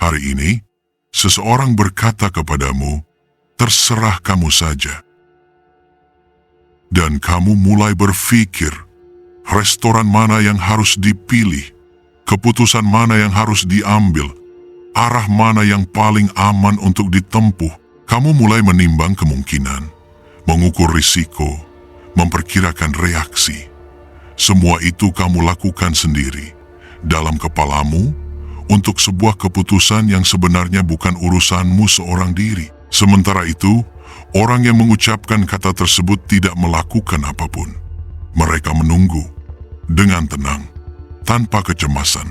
hari ini, seseorang berkata kepadamu, terserah kamu saja. Dan kamu mulai berpikir, restoran mana yang harus dipilih, keputusan mana yang harus diambil, arah mana yang paling aman untuk ditempuh. Kamu mulai menimbang kemungkinan, mengukur risiko, memperkirakan reaksi. Semua itu kamu lakukan sendiri, dalam kepalamu, untuk sebuah keputusan yang sebenarnya bukan urusanmu seorang diri. Sementara itu, orang yang mengucapkan kata tersebut tidak melakukan apapun. Mereka menunggu, dengan tenang, tanpa kecemasan,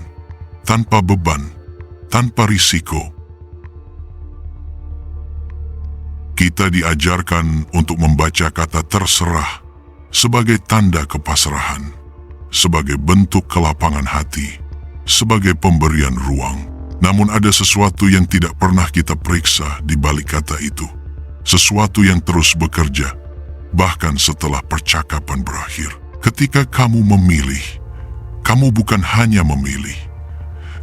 tanpa beban, tanpa risiko. Kita diajarkan untuk membaca kata terserah sebagai tanda kepasrahan, sebagai bentuk kelapangan hati, sebagai pemberian ruang. Namun ada sesuatu yang tidak pernah kita periksa di balik kata itu. Sesuatu yang terus bekerja, bahkan setelah percakapan berakhir. Ketika kamu memilih, kamu bukan hanya memilih.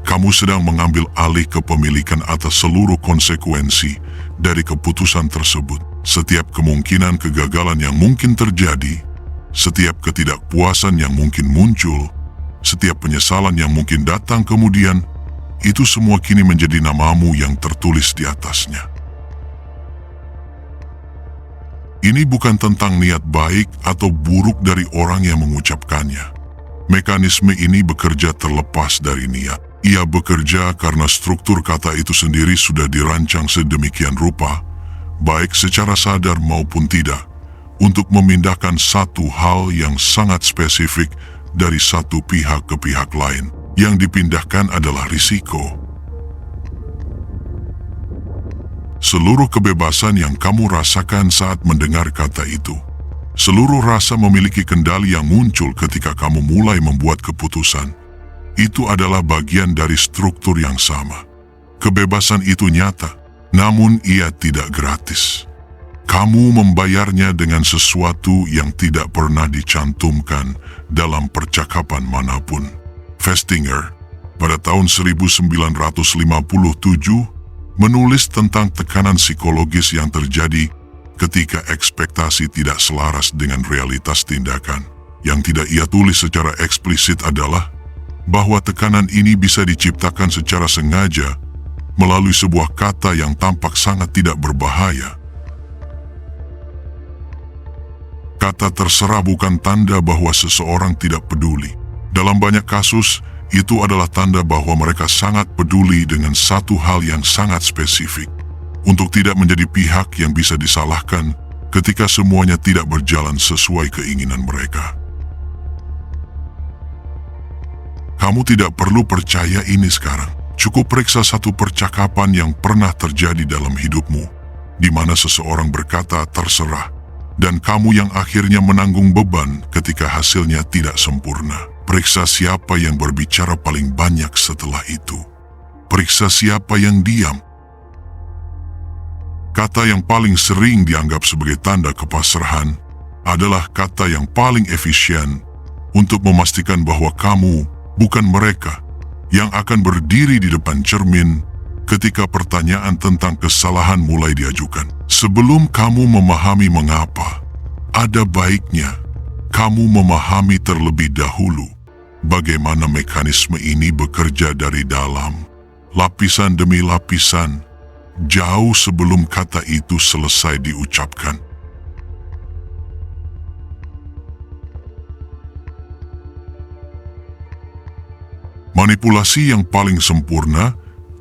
Kamu sedang mengambil alih kepemilikan atas seluruh konsekuensi dari keputusan tersebut. Setiap kemungkinan kegagalan yang mungkin terjadi, setiap ketidakpuasan yang mungkin muncul, setiap penyesalan yang mungkin datang kemudian, itu semua kini menjadi namamu yang tertulis di atasnya. Ini bukan tentang niat baik atau buruk dari orang yang mengucapkannya. Mekanisme ini bekerja terlepas dari niat. Ia bekerja karena struktur kata itu sendiri sudah dirancang sedemikian rupa, baik secara sadar maupun tidak, untuk memindahkan satu hal yang sangat spesifik dari satu pihak ke pihak lain. Yang dipindahkan adalah risiko. Seluruh kebebasan yang kamu rasakan saat mendengar kata itu, seluruh rasa memiliki kendali yang muncul ketika kamu mulai membuat keputusan, itu adalah bagian dari struktur yang sama. Kebebasan itu nyata, namun ia tidak gratis. Kamu membayarnya dengan sesuatu yang tidak pernah dicantumkan dalam percakapan manapun. Festinger, pada tahun 1957, menulis tentang tekanan psikologis yang terjadi ketika ekspektasi tidak selaras dengan realitas tindakan. Yang tidak ia tulis secara eksplisit adalah bahwa tekanan ini bisa diciptakan secara sengaja melalui sebuah kata yang tampak sangat tidak berbahaya. Kata terserah bukan tanda bahwa seseorang tidak peduli. Dalam banyak kasus, itu adalah tanda bahwa mereka sangat peduli dengan satu hal yang sangat spesifik, untuk tidak menjadi pihak yang bisa disalahkan ketika semuanya tidak berjalan sesuai keinginan mereka. Kamu tidak perlu percaya ini sekarang. Cukup periksa satu percakapan yang pernah terjadi dalam hidupmu, di mana seseorang berkata terserah, dan kamu yang akhirnya menanggung beban ketika hasilnya tidak sempurna. Periksa siapa yang berbicara paling banyak setelah itu. Periksa siapa yang diam. Kata yang paling sering dianggap sebagai tanda kepasrahan adalah kata yang paling efisien untuk memastikan bahwa kamu bukan mereka yang akan berdiri di depan cermin ketika pertanyaan tentang kesalahan mulai diajukan. Sebelum kamu memahami mengapa, ada baiknya kamu memahami terlebih dahulu bagaimana mekanisme ini bekerja dari dalam, lapisan demi lapisan, jauh sebelum kata itu selesai diucapkan. Manipulasi yang paling sempurna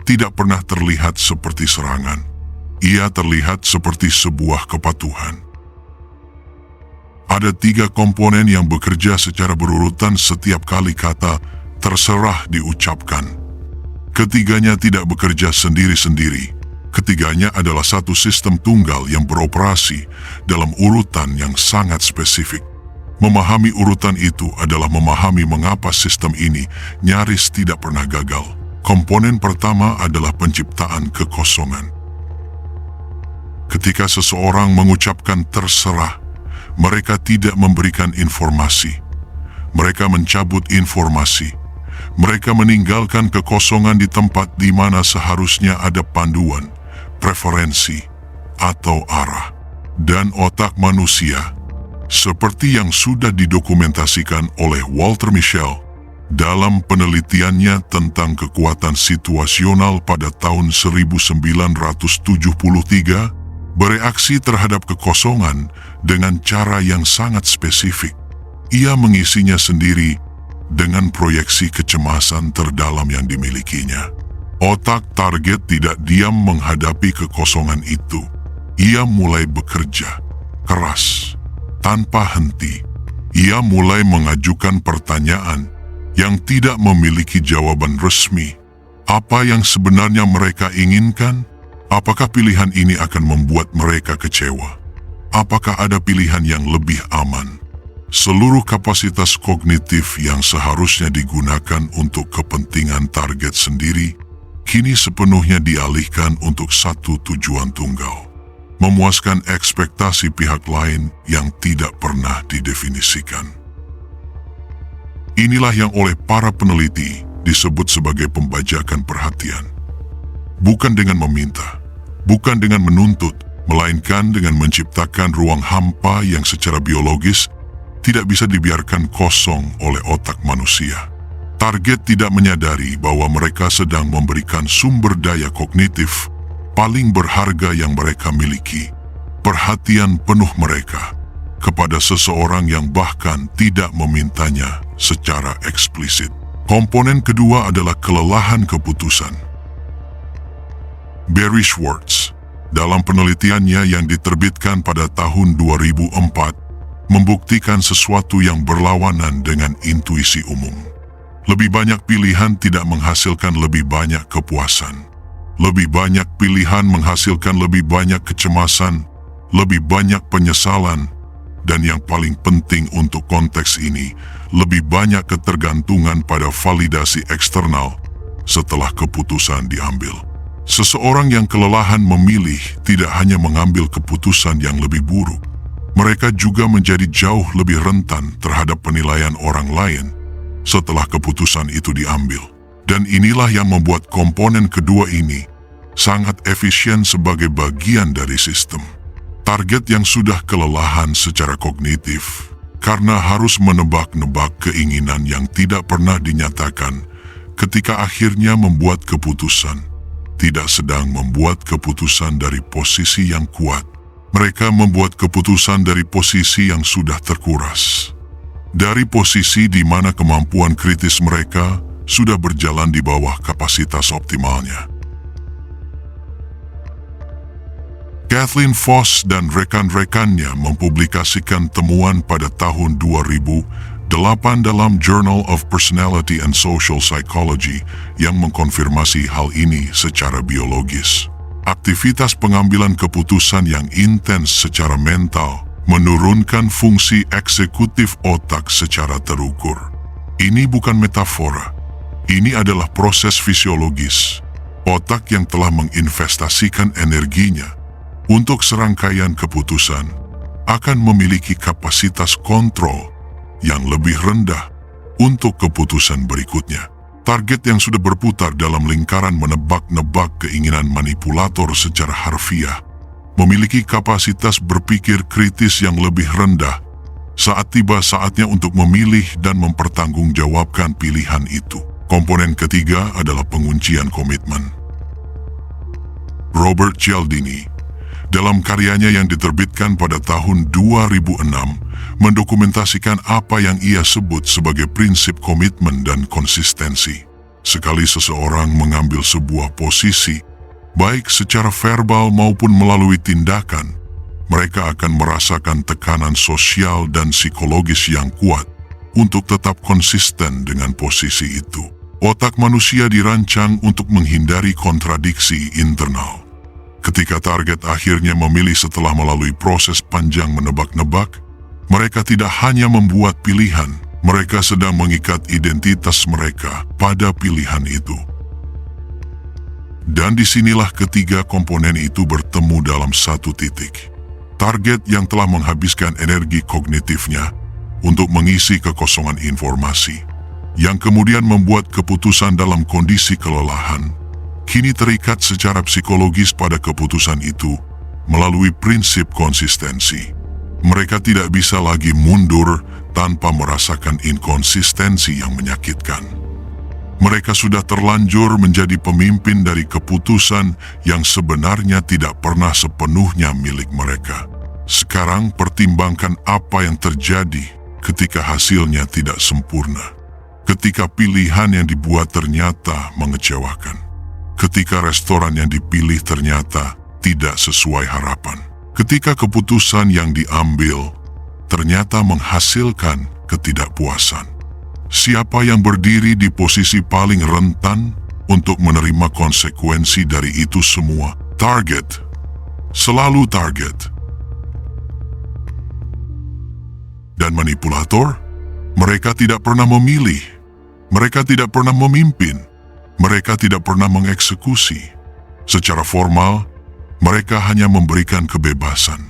tidak pernah terlihat seperti serangan. Ia terlihat seperti sebuah kepatuhan. Ada 3 komponen yang bekerja secara berurutan setiap kali kata terserah diucapkan. Ketiganya tidak bekerja sendiri-sendiri. Ketiganya adalah satu sistem tunggal yang beroperasi dalam urutan yang sangat spesifik. Memahami urutan itu adalah memahami mengapa sistem ini nyaris tidak pernah gagal. Komponen pertama adalah penciptaan kekosongan. Ketika seseorang mengucapkan terserah, mereka tidak memberikan informasi. Mereka mencabut informasi. Mereka meninggalkan kekosongan di tempat di mana seharusnya ada panduan, preferensi, atau arah. Dan otak manusia, seperti yang sudah didokumentasikan oleh Walter Mischel dalam penelitiannya tentang kekuatan situasional pada tahun 1973, bereaksi terhadap kekosongan dengan cara yang sangat spesifik. Ia mengisinya sendiri dengan proyeksi kecemasan terdalam yang dimilikinya. Otak target tidak diam menghadapi kekosongan itu. Ia mulai bekerja keras, tanpa henti. Ia mulai mengajukan pertanyaan yang tidak memiliki jawaban resmi. Apa yang sebenarnya mereka inginkan? Apakah pilihan ini akan membuat mereka kecewa? Apakah ada pilihan yang lebih aman? Seluruh kapasitas kognitif yang seharusnya digunakan untuk kepentingan target sendiri, kini sepenuhnya dialihkan untuk satu tujuan tunggal: memuaskan ekspektasi pihak lain yang tidak pernah didefinisikan. Inilah yang oleh para peneliti disebut sebagai pembajakan perhatian. Bukan dengan meminta, bukan dengan menuntut, melainkan dengan menciptakan ruang hampa yang secara biologis tidak bisa dibiarkan kosong oleh otak manusia. Target tidak menyadari bahwa mereka sedang memberikan sumber daya kognitif paling berharga yang mereka miliki, perhatian penuh mereka, kepada seseorang yang bahkan tidak memintanya secara eksplisit. Komponen kedua adalah kelelahan keputusan. Barry Schwartz, dalam penelitiannya yang diterbitkan pada tahun 2004, membuktikan sesuatu yang berlawanan dengan intuisi umum. Lebih banyak pilihan tidak menghasilkan lebih banyak kepuasan. Lebih banyak pilihan menghasilkan lebih banyak kecemasan, lebih banyak penyesalan, dan yang paling penting untuk konteks ini, lebih banyak ketergantungan pada validasi eksternal setelah keputusan diambil. Seseorang yang kelelahan memilih tidak hanya mengambil keputusan yang lebih buruk, mereka juga menjadi jauh lebih rentan terhadap penilaian orang lain setelah keputusan itu diambil. Dan inilah yang membuat komponen kedua ini sangat efisien sebagai bagian dari sistem. Target yang sudah kelelahan secara kognitif karena harus menebak-nebak keinginan yang tidak pernah dinyatakan ketika akhirnya membuat keputusan, tidak sedang membuat keputusan dari posisi yang kuat. Mereka membuat keputusan dari posisi yang sudah terkuras. Dari posisi di mana kemampuan kritis mereka sudah berjalan di bawah kapasitas optimalnya. Kathleen Voss dan rekan-rekannya mempublikasikan temuan pada tahun 2008 dalam Journal of Personality and Social Psychology yang mengkonfirmasi hal ini secara biologis. Aktivitas pengambilan keputusan yang intens secara mental menurunkan fungsi eksekutif otak secara terukur. Ini bukan metafora. Ini adalah proses fisiologis. Otak yang telah menginvestasikan energinya untuk serangkaian keputusan akan memiliki kapasitas kontrol yang lebih rendah untuk keputusan berikutnya. Target yang sudah berputar dalam lingkaran menebak-nebak keinginan manipulator secara harfiah memiliki kapasitas berpikir kritis yang lebih rendah saat tiba saatnya untuk memilih dan mempertanggungjawabkan pilihan itu. Komponen ketiga adalah penguncian komitmen. Robert Cialdini, dalam karyanya yang diterbitkan pada tahun 2006, mendokumentasikan apa yang ia sebut sebagai prinsip komitmen dan konsistensi. Sekali seseorang mengambil sebuah posisi, baik secara verbal maupun melalui tindakan, mereka akan merasakan tekanan sosial dan psikologis yang kuat untuk tetap konsisten dengan posisi itu. Otak manusia dirancang untuk menghindari kontradiksi internal. Ketika target akhirnya memilih setelah melalui proses panjang menebak-nebak, mereka tidak hanya membuat pilihan, mereka sedang mengikat identitas mereka pada pilihan itu. Dan disinilah ketiga komponen itu bertemu dalam satu titik. Target yang telah menghabiskan energi kognitifnya untuk mengisi kekosongan informasi, yang kemudian membuat keputusan dalam kondisi kelelahan, kini terikat secara psikologis pada keputusan itu melalui prinsip konsistensi. Mereka tidak bisa lagi mundur tanpa merasakan inkonsistensi yang menyakitkan. Mereka sudah terlanjur menjadi pemimpin dari keputusan yang sebenarnya tidak pernah sepenuhnya milik mereka. Sekarang pertimbangkan apa yang terjadi ketika hasilnya tidak sempurna. Ketika pilihan yang dibuat ternyata mengecewakan. Ketika restoran yang dipilih ternyata tidak sesuai harapan. Ketika keputusan yang diambil ternyata menghasilkan ketidakpuasan. Siapa yang berdiri di posisi paling rentan untuk menerima konsekuensi dari itu semua? Target. Selalu target. Dan manipulator? Mereka tidak pernah memilih. Mereka tidak pernah memimpin. Mereka tidak pernah mengeksekusi. Secara formal, mereka hanya memberikan kebebasan.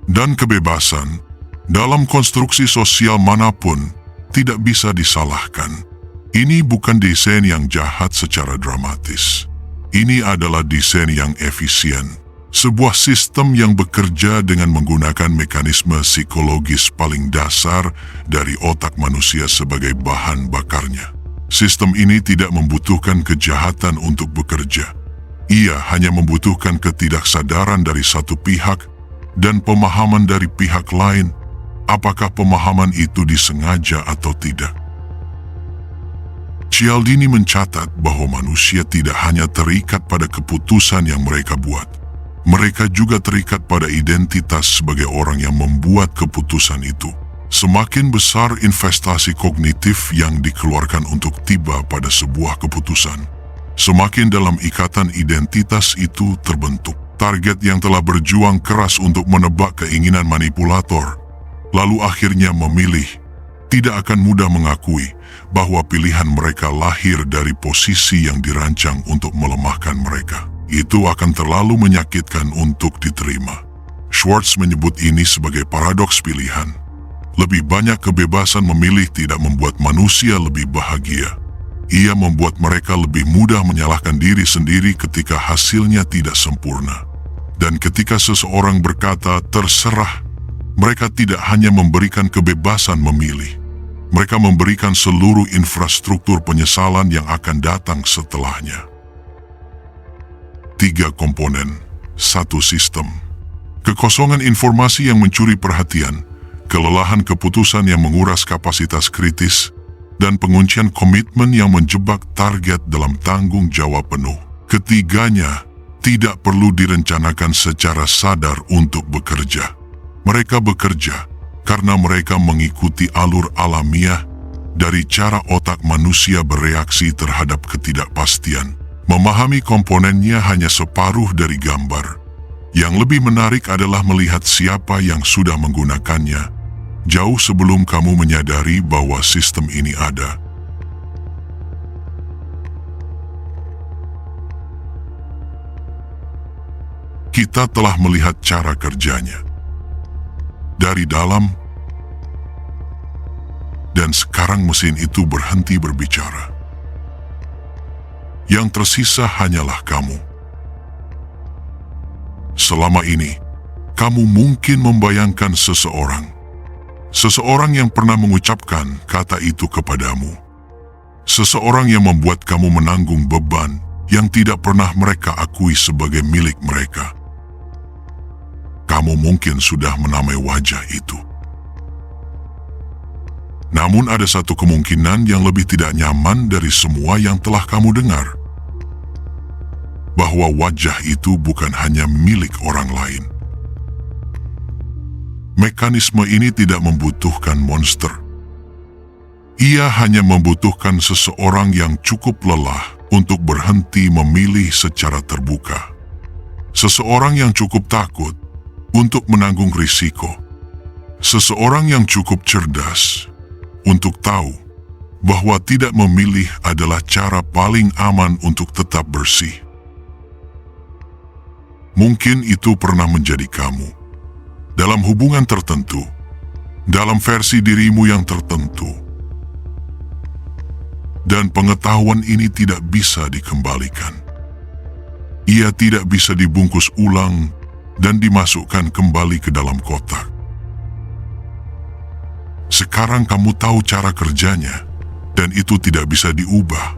Dan kebebasan, dalam konstruksi sosial manapun, tidak bisa disalahkan. Ini bukan desain yang jahat secara dramatis. Ini adalah desain yang efisien. Sebuah sistem yang bekerja dengan menggunakan mekanisme psikologis paling dasar dari otak manusia sebagai bahan bakarnya. Sistem ini tidak membutuhkan kejahatan untuk bekerja. Ia hanya membutuhkan ketidaksadaran dari satu pihak dan pemahaman dari pihak lain, apakah pemahaman itu disengaja atau tidak. Cialdini mencatat bahwa manusia tidak hanya terikat pada keputusan yang mereka buat. Mereka juga terikat pada identitas sebagai orang yang membuat keputusan itu. Semakin besar investasi kognitif yang dikeluarkan untuk tiba pada sebuah keputusan, semakin dalam ikatan identitas itu terbentuk. Target yang telah berjuang keras untuk menebak keinginan manipulator, lalu akhirnya memilih, tidak akan mudah mengakui bahwa pilihan mereka lahir dari posisi yang dirancang untuk melemahkan mereka. Itu akan terlalu menyakitkan untuk diterima. Schwartz menyebut ini sebagai paradoks pilihan. Lebih banyak kebebasan memilih tidak membuat manusia lebih bahagia. Ia membuat mereka lebih mudah menyalahkan diri sendiri ketika hasilnya tidak sempurna. Dan ketika seseorang berkata terserah, mereka tidak hanya memberikan kebebasan memilih. Mereka memberikan seluruh infrastruktur penyesalan yang akan datang setelahnya. 3 komponen, 1 sistem. Kekosongan informasi yang mencuri perhatian, kelelahan keputusan yang menguras kapasitas kritis, dan penguncian komitmen yang menjebak target dalam tanggung jawab penuh. Ketiganya tidak perlu direncanakan secara sadar untuk bekerja. Mereka bekerja karena mereka mengikuti alur alamiah dari cara otak manusia bereaksi terhadap ketidakpastian. Memahami komponennya hanya separuh dari gambar. Yang lebih menarik adalah melihat siapa yang sudah menggunakannya, jauh sebelum kamu menyadari bahwa sistem ini ada. Kita telah melihat cara kerjanya dari dalam, dan sekarang mesin itu berhenti berbicara. Yang tersisa hanyalah kamu. Selama ini, kamu mungkin membayangkan seseorang yang pernah mengucapkan kata itu kepadamu. Seseorang yang membuat kamu menanggung beban yang tidak pernah mereka akui sebagai milik mereka. Kamu mungkin sudah menamai wajah itu. Namun ada satu kemungkinan yang lebih tidak nyaman dari semua yang telah kamu dengar. Bahwa wajah itu bukan hanya milik orang lain. Mekanisme ini tidak membutuhkan monster. Ia hanya membutuhkan seseorang yang cukup lelah untuk berhenti memilih secara terbuka. Seseorang yang cukup takut untuk menanggung risiko. Seseorang yang cukup cerdas untuk tahu bahwa tidak memilih adalah cara paling aman untuk tetap bersih. Mungkin itu pernah menjadi kamu. Dalam hubungan tertentu, dalam versi dirimu yang tertentu. Dan pengetahuan ini tidak bisa dikembalikan. Ia tidak bisa dibungkus ulang dan dimasukkan kembali ke dalam kotak. Sekarang kamu tahu cara kerjanya, dan itu tidak bisa diubah.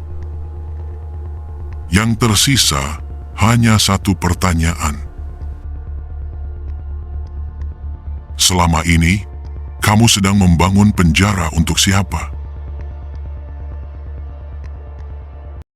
Yang tersisa hanya satu pertanyaan. Selama ini, kamu sedang membangun penjara untuk siapa?